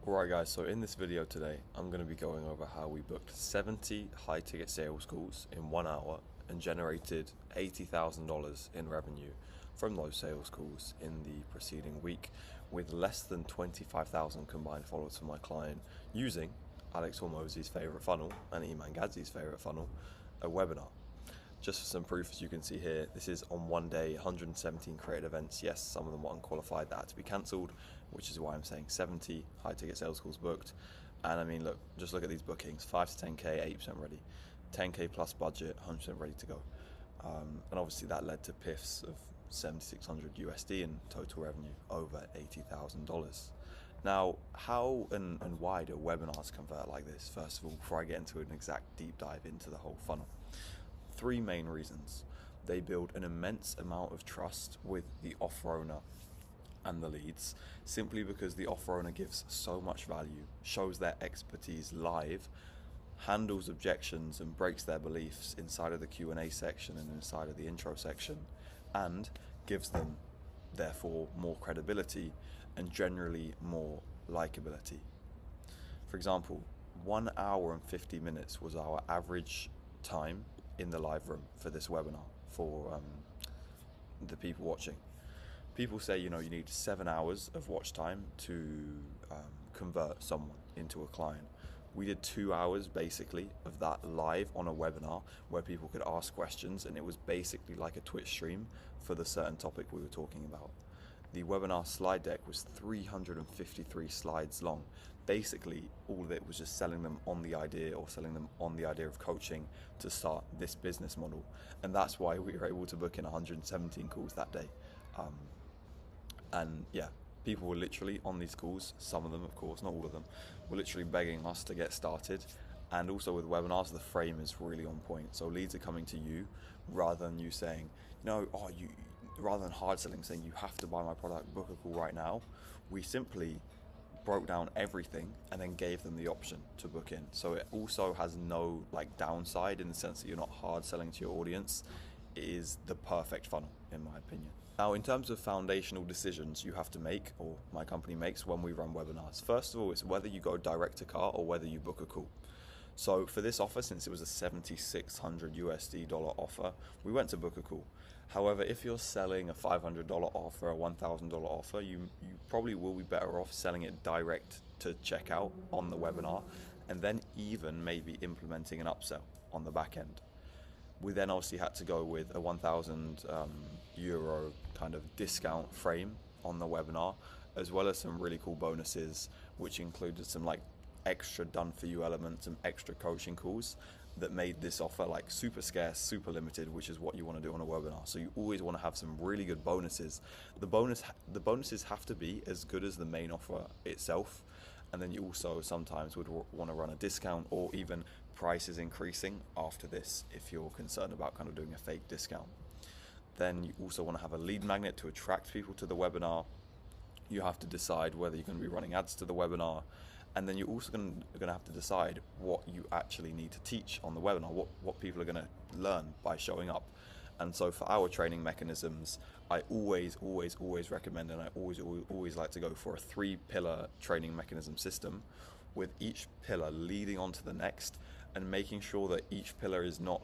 Alright guys, so in this video today, I'm going to be going over how we booked 70 high ticket sales calls in 1 hour and generated $80,000 in revenue from those sales calls in the preceding week with less than 25,000 combined followers from my client using Alex Hormozi's favorite funnel and Iman Gadzhi's favorite funnel, a webinar. Just for some proof, as you can see here, this is on one day, 117 created events. Yes, some of them were unqualified, that had to be cancelled, which is why I'm saying 70 high ticket sales calls booked. And I mean, look, just look at these bookings, 5 to 10K, 8% ready, 10K plus budget, 100% ready to go. And obviously that led to PIFs of 7,600 USD and total revenue over $80,000. Now, how and why do webinars convert like this? First of all, before I get into an exact deep dive into the whole funnel. Three main reasons. They build an immense amount of trust with the offer owner and the leads, simply because the offer owner gives so much value, shows their expertise live, handles objections and breaks their beliefs inside of the Q&A section and inside of the intro section, and gives them therefore more credibility and generally more likability. For example, 1 hour and 50 minutes was our average time in the live room for this webinar for the people watching. People say, you need 7 hours of watch time to convert someone into a client. We did 2 hours basically of that live on a webinar where people could ask questions, and it was basically like a Twitch stream for the certain topic we were talking about. The webinar slide deck was 353 slides long. Basically, all of it was just selling them on the idea, or selling them on the idea of coaching to start this business model. And that's why we were able to book in 117 calls that day. And yeah, people were literally on these calls, some of them, of course, not all of them, were literally begging us to get started. And also with webinars, the frame is really on point. So leads are coming to you rather than you saying, rather than hard selling, saying you have to buy my product, book a call right now. We simply broke down everything and then gave them the option to book in. So it also has no downside in the sense that you're not hard selling to your audience. It is the perfect funnel, in my opinion. Now, in terms of foundational decisions you have to make, or my company makes when we run webinars, first of all, it's whether you go direct to car or whether you book a call. So for this offer, since it was a 7,600 USD dollar offer, we went to book a call. However, if you're selling a $500 offer, a $1,000 offer, you probably will be better off selling it direct to checkout on the webinar, and then even maybe implementing an upsell on the back end. We then obviously had to go with a 1,000 euro kind of discount frame on the webinar, as well as some really cool bonuses, which included some extra done for you elements and extra coaching calls that made this offer super scarce, super limited, which is what you want to do on a webinar. So you always want to have some really good bonuses. The bonuses have to be as good as the main offer itself, and then you also sometimes would want to run a discount or even prices increasing after this if you're concerned about kind of doing a fake discount. Then you also want to have a lead magnet to attract people to the webinar. You have to decide whether you're going to be running ads to the webinar. And then you're also going to have to decide what you actually need to teach on the webinar, what people are going to learn by showing up. And so for our training mechanisms, I always recommend, and I always like to go for a 3-pillar training mechanism system, with each pillar leading on to the next, and making sure that each pillar is not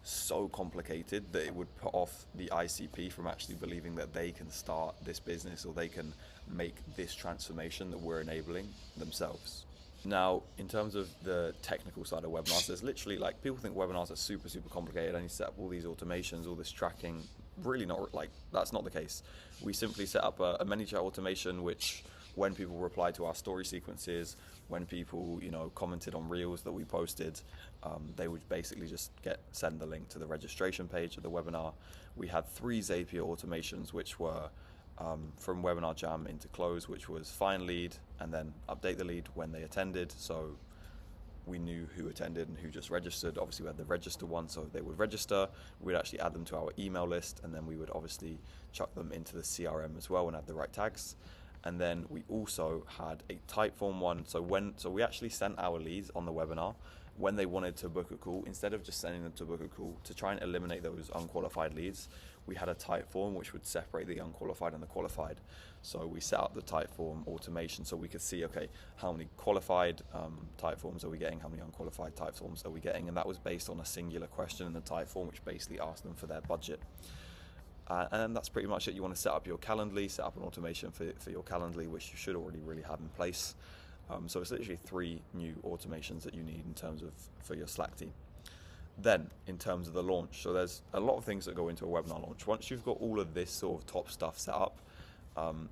so complicated that it would put off the ICP from actually believing that they can start this business or they can make this transformation that we're enabling themselves. Now, in terms of the technical side of webinars, there's literally people think webinars are super complicated. I need to set up all these automations, all this tracking. Really not, that's not the case. We simply set up a ManyChat automation, which when people reply to our story sequences, when people commented on reels that we posted, they would basically just send the link to the registration page of the webinar. We had 3 Zapier automations, which were from Webinar Jam into Close, which was find lead and then update the lead when they attended. So we knew who attended and who just registered. Obviously we had the register one, so they would register. We'd actually add them to our email list, and then we would obviously chuck them into the CRM as well and add the right tags. And then we also had a Typeform one. So we actually sent our leads on the webinar when they wanted to book a call, instead of just sending them to book a call, to try and eliminate those unqualified leads, we had a type form which would separate the unqualified and the qualified. So we set up the type form automation so we could see, okay, how many qualified type forms are we getting, how many unqualified type forms are we getting, and that was based on a singular question in the type form, which basically asked them for their budget. And that's pretty much it. You want to set up your Calendly, set up an automation for your Calendly, which you should already really have in place. So it's literally 3 new automations that you need in terms of for your Slack team. Then, in terms of the launch, so there's a lot of things that go into a webinar launch. Once you've got all of this sort of top stuff set up,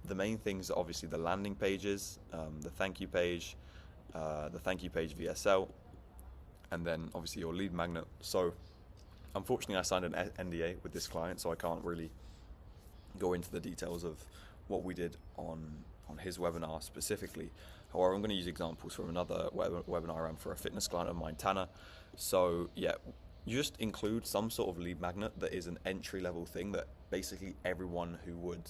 the main things are obviously the landing pages, the thank you page VSL, and then obviously your lead magnet. So unfortunately I signed an NDA with this client, so I can't really go into the details of what we did on his webinar specifically. However, I'm going to use examples from another webinar I ran for a fitness client of mine, Tanner. So yeah, you just include some sort of lead magnet that is an entry level thing that basically everyone who would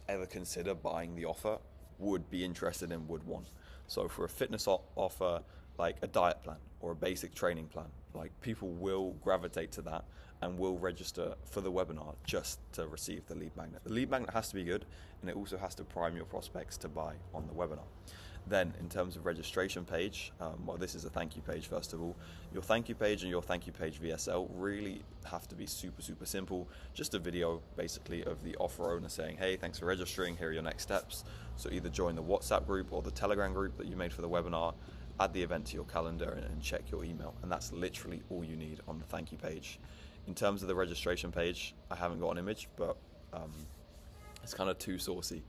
ever consider buying the offer would be interested in, would want. So for a fitness offer, like a diet plan or a basic training plan, like people will gravitate to that and will register for the webinar just to receive the lead magnet. The lead magnet has to be good, and it also has to prime your prospects to buy on the webinar. Then in terms of registration page, well, this is a thank you page first of all. Your thank you page and your thank you page VSL really have to be super simple. Just a video basically of the offer owner saying, hey, thanks for registering, here are your next steps. So either join the WhatsApp group or the Telegram group that you made for the webinar, add the event to your calendar and check your email. And that's literally all you need on the thank you page. In terms of the registration page, I haven't got an image, but it's kind of too saucy.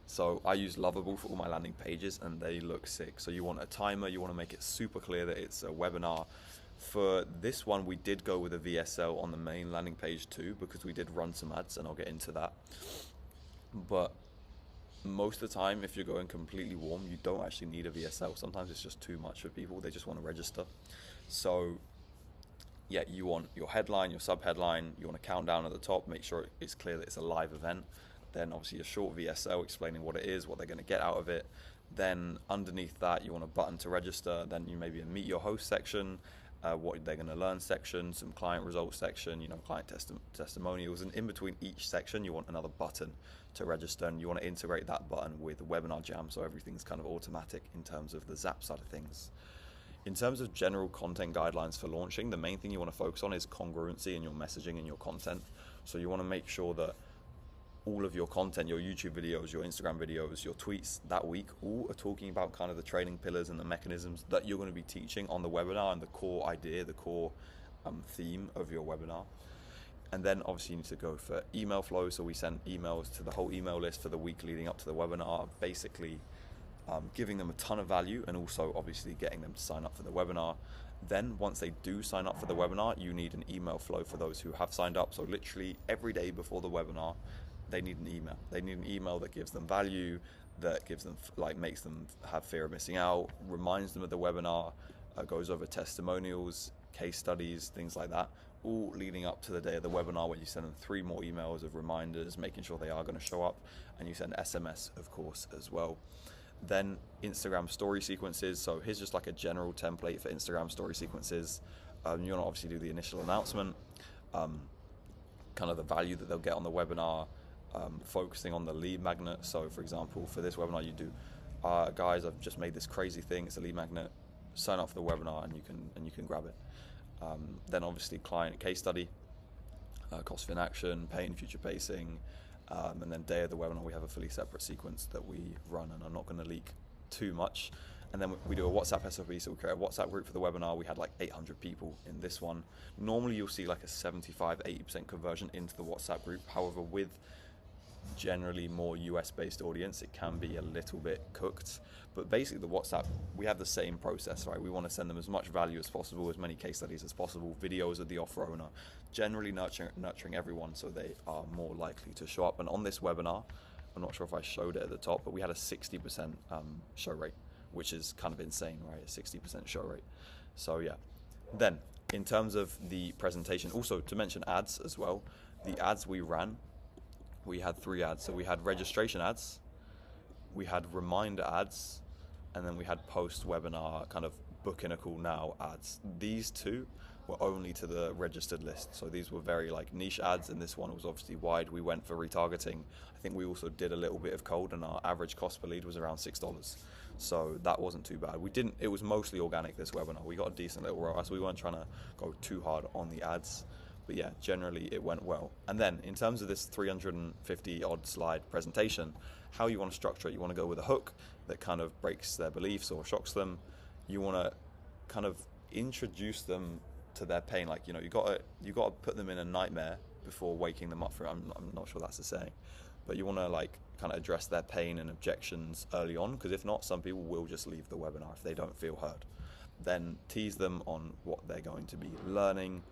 So I use Lovable for all my landing pages and they look sick. So you want a timer, you want to make it super clear that it's a webinar. For this one, we did go with a VSL on the main landing page too, because we did run some ads, and I'll get into that. But most of the time, if you're going completely warm, you don't actually need a VSL. Sometimes it's just too much for people. They just want to register. So yeah, you want your headline, your sub-headline, you want a countdown at the top, make sure it's clear that it's a live event. Then obviously a short VSL explaining what it is, what they're going to get out of it. Then underneath that, you want a button to register. Then you maybe a meet your host section, what they're going to learn section, some client results section, client testimonials. And in between each section, you want another button to register, and you want to integrate that button with Webinar Jam, so everything's kind of automatic in terms of the Zap side of things. In terms of general content guidelines for launching, the main thing you want to focus on is congruency in your messaging and your content. So you want to make sure that all of your content, your YouTube videos, your Instagram videos, your tweets that week, all are talking about kind of the training pillars and the mechanisms that you're going to be teaching on the webinar and the core idea, the core theme of your webinar. And then obviously you need to go for email flow. So we send emails to the whole email list for the week leading up to the webinar, basically giving them a ton of value and also obviously getting them to sign up for the webinar. Then once they do sign up for the webinar, you need an email flow for those who have signed up. So literally every day before the webinar, they need an email. They need an email that gives them value, that gives them, makes them have fear of missing out, reminds them of the webinar, goes over testimonials, case studies, things like that, all leading up to the day of the webinar, where you send them 3 more emails of reminders, making sure they are going to show up, and you send SMS, of course, as well. Then Instagram story sequences. So here's just like a general template for Instagram story sequences. You want to obviously do the initial announcement, kind of the value that they'll get on the webinar, focusing on the lead magnet. So for example, for this webinar you do, guys, I've just made this crazy thing, it's a lead magnet, sign up for the webinar and you can grab it. Then obviously client case study, cost of inaction, pay and future pacing, and then day of the webinar we have a fully separate sequence that we run, and I'm not going to leak too much. And then we do a WhatsApp SOP, so we create a WhatsApp group for the webinar. We had like 800 people in this one. Normally you'll see like a 75-80% conversion into the WhatsApp group. However, with generally more US-based audience, it can be a little bit cooked. But basically the WhatsApp, we have the same process, right? We want to send them as much value as possible, as many case studies as possible, videos of the offer owner, generally nurturing everyone so they are more likely to show up. And on this webinar, I'm not sure if I showed it at the top, but we had a 60% show rate, which is kind of insane, right? A 60% show rate. So yeah. Then in terms of the presentation, also to mention ads as well, the ads we ran, we had 3 ads. So we had registration ads, we had reminder ads, and then we had post-webinar kind of book in a call now ads. These two were only to the registered list. So these were very like niche ads, and this one was obviously wide. We went for retargeting. I think we also did a little bit of cold, and our average cost per lead was around $6. So that wasn't too bad. It was mostly organic this webinar. We got a decent little ROAS. We weren't trying to go too hard on the ads. But yeah, generally it went well. And then in terms of this 350 odd slide presentation, how you want to structure it, you want to go with a hook that kind of breaks their beliefs or shocks them. You want to kind of introduce them to their pain. Like, you got to put them in a nightmare before waking them up for it. I'm not sure that's the saying, but you want to like kind of address their pain and objections early on, because if not, some people will just leave the webinar if they don't feel heard. Then tease them on what they're going to be learning.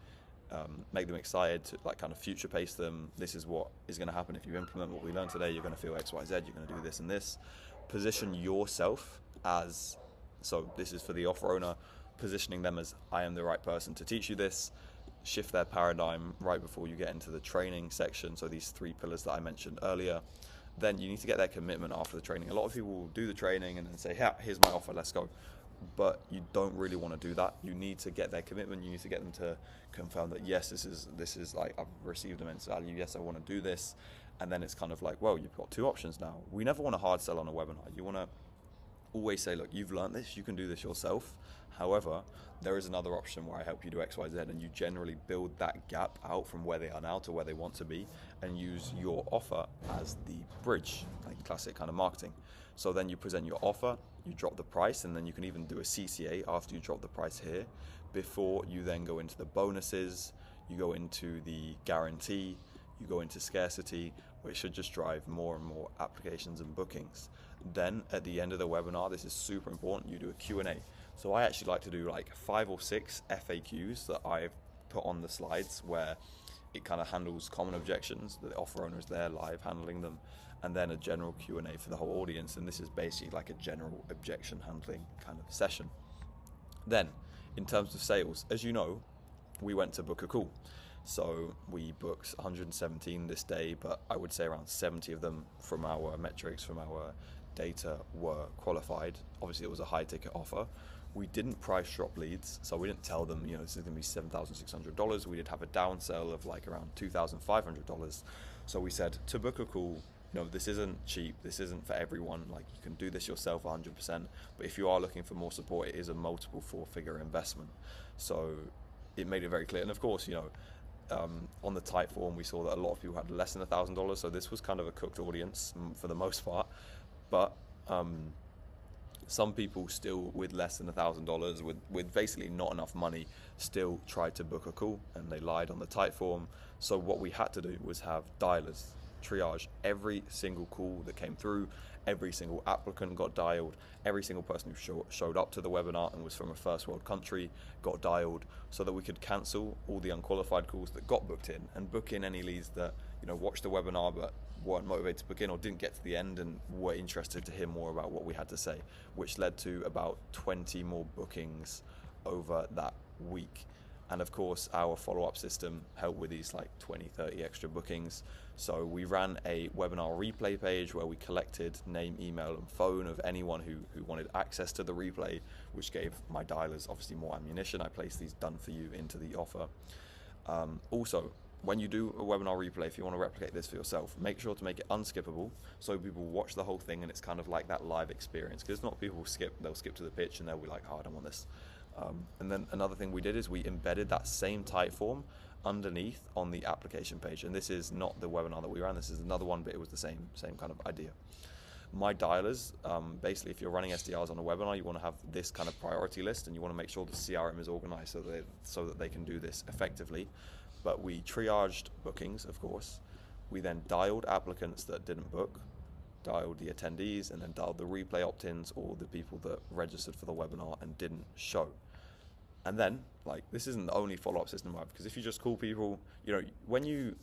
Make them excited to like kind of future pace them. This is what is going to happen if you implement what we learned today. You're going to feel X, Y, Z. You're going to do this and this. Position yourself as, so this is for the offer owner, positioning them as, I am the right person to teach you this. Shift their paradigm right before you get into the training section. So these 3 pillars that I mentioned earlier. Then you need to get their commitment after the training. A lot of people will do the training and then say, yeah, here's my offer, let's go. But you don't really want to do that. You need to get their commitment. You need to get them to confirm that, yes, this is like, I've received immense value. Yes, I want to do this. And then it's kind of like, well, you've got 2 options now. We never want to hard sell on a webinar. You want to always say, look, you've learned this, you can do this yourself. However, there is another option where I help you do X, Y, Z, and you generally build that gap out from where they are now to where they want to be, and use your offer as the bridge, like classic kind of marketing. So then you present your offer, you drop the price, and then you can even do a CCA after you drop the price here, before you then go into the bonuses, you go into the guarantee, you go into scarcity, which should just drive more and more applications and bookings. Then at the end of the webinar, this is super important, you do a Q&A. So I actually like to do like 5 or 6 FAQs that I've put on the slides, where it kind of handles common objections. The offer owner is there live handling them, and then a general Q&A for the whole audience. And this is basically like a general objection handling kind of session. Then in terms of sales, as you know, we went to book a call. So we booked 117 this day, but I would say around 70 of them from our metrics, from our data, were qualified. Obviously it was a high ticket offer. We didn't price drop leads, so we didn't tell them, this is going to be $7,600. We did have a downsell of like around $2,500. So we said, to book a call, this isn't cheap, this isn't for everyone. Like, you can do this yourself 100%, but if you are looking for more support, it is a multiple 4-figure investment. So it made it very clear. And of course, on the type form, we saw that a lot of people had less than $1,000. So this was kind of a cooked audience for the most part, but some people still with less than $1,000, with basically not enough money, still tried to book a call, and they lied on the type form. So what we had to do was have dialers triage every single call that came through. Every single applicant got dialed. Every single person who showed up to the webinar and was from a first world country got dialed, so that we could cancel all the unqualified calls that got booked in, and book in any leads that watched the webinar but weren't motivated to book in, or didn't get to the end and were interested to hear more about what we had to say, which led to about 20 more bookings over that week. And of course, our follow-up system helped with these like 20, 30 extra bookings. So we ran a webinar replay page where we collected name, email, and phone of anyone who wanted access to the replay, which gave my dialers obviously more ammunition. I placed these done for you into the offer. Also, when you do a webinar replay, if you want to replicate this for yourself, make sure to make it unskippable, so people watch the whole thing and it's kind of like that live experience. Because not people they'll skip to the pitch and they'll be like, oh, I don't want this. And then another thing we did is we embedded that same type form underneath on the application page. And this is not the webinar that we ran, this is another one, but it was the same kind of idea. My dialers, basically, if you're running SDRs on a webinar, you want to have this kind of priority list, and you want to make sure the CRM is organized so that they can do this effectively. But we triaged bookings, of course. We then dialed applicants that didn't book, dialed the attendees, and then dialed the replay opt-ins, or the people that registered for the webinar and didn't show. And then, this isn't the only follow-up system I have, because if you just call people, when you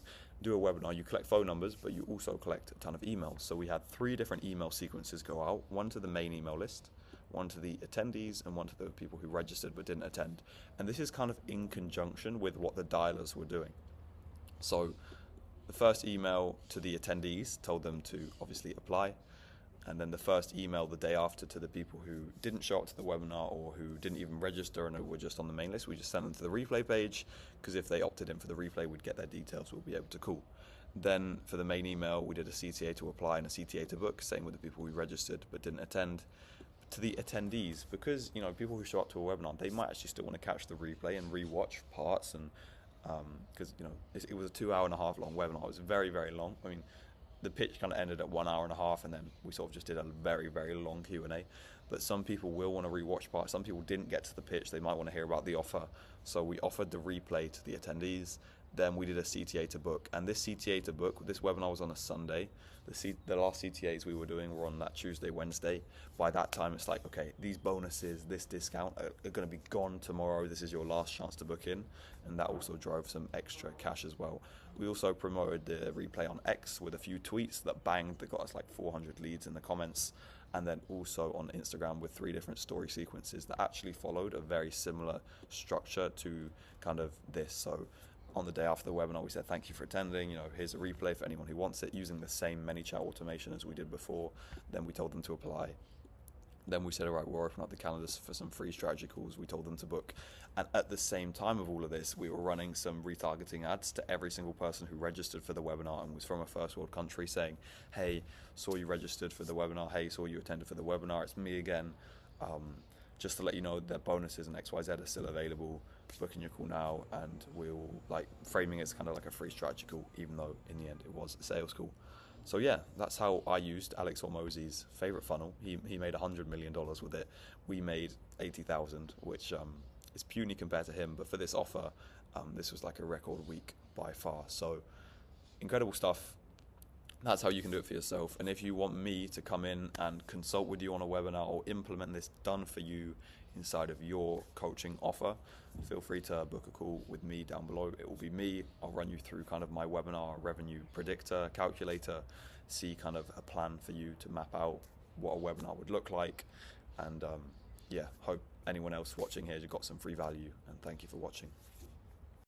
do a webinar, you collect phone numbers, but you also collect a ton of emails. So we had 3 different email sequences go out, one to the main email list, one to the attendees, and one to the people who registered but didn't attend. And this is kind of in conjunction with what the dialers were doing. So the first email to the attendees told them to obviously apply, And then the first email the day after to the people who didn't show up to the webinar or who didn't even register and were just on the main list, we just sent them to the replay page, because if they opted in for the replay, we'd get their details, we'll be able to call. Then for the main email, we did a CTA to apply and a CTA to book, same with the people who registered but didn't attend. To the attendees, because people who show up to a webinar, they might actually still want to catch the replay and re-watch parts, and because it was a 2.5 hour long webinar. It was very, very long. I mean, the pitch kind of ended at 1.5 hours, and then we sort of just did a very, very long Q&A. But some people will want to rewatch parts. Some people didn't get to the pitch. They might want to hear about the offer. So we offered the replay to the attendees. Then we did a CTA to book. And this CTA to book, this webinar was on a Sunday. The last CTAs we were doing were on that Tuesday, Wednesday. By that time, it's like, okay, these bonuses, this discount are going to be gone tomorrow. This is your last chance to book in. And that also drove some extra cash as well. We also promoted the replay on X with a few tweets that banged, that got us like 400 leads in the comments. And then also on Instagram with 3 different story sequences that actually followed a very similar structure to kind of this. So on the day after the webinar, we said, thank you for attending. Here's a replay for anyone who wants it, using the same ManyChat automation as we did before. Then we told them to apply. Then we said, all right, we'll open up the calendars for some free strategy calls. We told them to book. And at the same time of all of this, we were running some retargeting ads to every single person who registered for the webinar and was from a first world country, saying, hey, saw you registered for the webinar. Hey, saw you attended for the webinar. It's me again. Just to let you know that bonuses and XYZ are still available. Booking your call now, and we'll framing it as kind of like a free strategy call, even though in the end it was a sales call. So yeah, that's how I used Alex Hormozi's favorite funnel. He made $100 million with it. We made 80,000, which is puny compared to him. But for this offer, this was like a record week by far. So incredible stuff. That's how you can do it for yourself. And if you want me to come in and consult with you on a webinar or implement this done for you inside of your coaching offer, feel free to book a call with me down below. It will be me. I'll run you through kind of my webinar revenue predictor calculator, see kind of a plan for you to map out what a webinar would look like. And hope anyone else watching here got some free value, and thank you for watching.